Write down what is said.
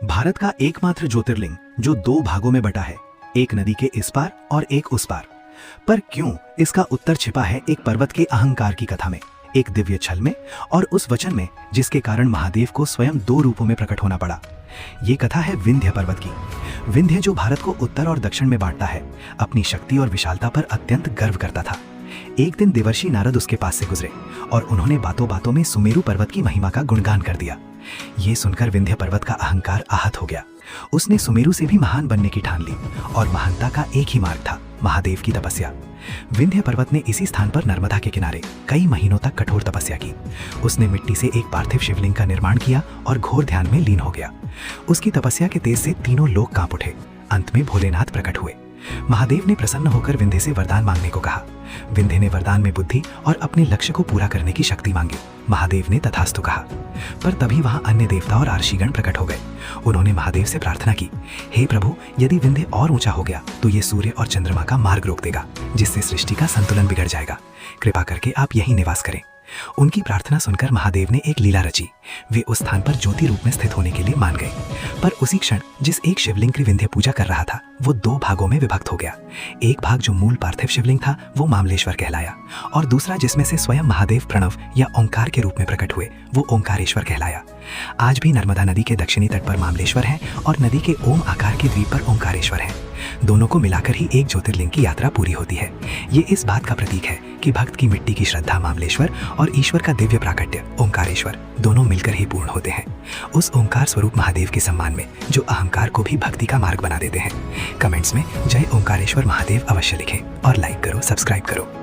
भारत का एकमात्र ज्योतिर्लिंग जो दो भागों में बटा है, एक नदी के इस पार और एक उस पार। पर क्यों? इसका उत्तर छिपा है एक पर्वत के अहंकार की कथा में, एक दिव्य छल में और उस वचन में जिसके कारण महादेव को स्वयं दो रूपों में प्रकट होना पड़ा। ये कथा है विंध्य पर्वत की। विंध्य जो भारत को उत्तर और दक्षिण में बांटता है, अपनी शक्ति और विशालता पर अत्यंत गर्व करता था। एक दिन देवर्षि नारद उसके पास से गुजरे और उन्होंने बातों बातों में सुमेरु पर्वत की महिमा का गुणगान कर दिया। ये सुनकर विंध्य पर्वत का अहंकार आहत हो गया। उसने सुमेरु से भी महान बनने की ठान ली और महानता का एक ही मार्ग था, महादेव की तपस्या। विंध्य पर्वत ने इसी स्थान पर नर्मदा के किनारे कई महीनों तक कठोर तपस्या की। उसने मिट्टी से एक पार्थिव शिवलिंग का निर्माण किया और घोर ध्यान में लीन हो गया। उसकी तपस्या के तेज से तीनों लोग कांप उठे। अंत में भोलेनाथ प्रकट हुए। महादेव ने प्रसन्न होकर विंध्य से वरदान मांगने को कहा। विंध्य ने वरदान में बुद्धि और अपने लक्ष्य को पूरा करने की शक्ति मांगी। महादेव ने तथास्तु कहा। पर तभी वहां अन्य देवता और आर्षिगण प्रकट हो गए। उन्होंने महादेव से प्रार्थना की, हे प्रभु, यदि विंध्य और ऊंचा हो गया तो ये सूर्य और चंद्रमा का मार्ग रोक देगा, जिससे सृष्टि का संतुलन बिगड़ जाएगा। कृपा करके आप यहीं निवास करें। उनकी प्रार्थना सुनकर महादेव ने एक लीला रची। वे उस स्थान पर ज्योति रूप में स्थित होने के लिए मान गए। पर उसी क्षण जिस एक शिवलिंग की विंध्य पूजा कर रहा था, वो दो भागों में विभक्त हो गया। एक भाग जो मूल पार्थिव शिवलिंग था, वो मामलेश्वर कहलाया, और दूसरा जिसमें से स्वयं महादेव प्रणव या ओंकार के रूप में प्रकट हुए, वो ओंकारेश्वर कहलाया। आज भी नर्मदा नदी के दक्षिणी तट पर मामलेश्वर है और नदी के ओम आकार के द्वीप पर ओंकारेश्वर है। दोनों को मिलाकर ही एक ज्योतिर्लिंग की यात्रा पूरी होती है। ये इस बात का प्रतीक है कि भक्त की मिट्टी की श्रद्धा मामलेश्वर और ईश्वर का दिव्य प्राकट्य ओंकारेश्वर दोनों मिलकर ही पूर्ण होते हैं। उस ओंकार स्वरूप महादेव के सम्मान में जो अहंकार को भी भक्ति का मार्ग बना देते हैं। कमेंट्स में जय ओंकारेश्वर महादेव अवश्य लिखें और लाइक करो, सब्सक्राइब करो।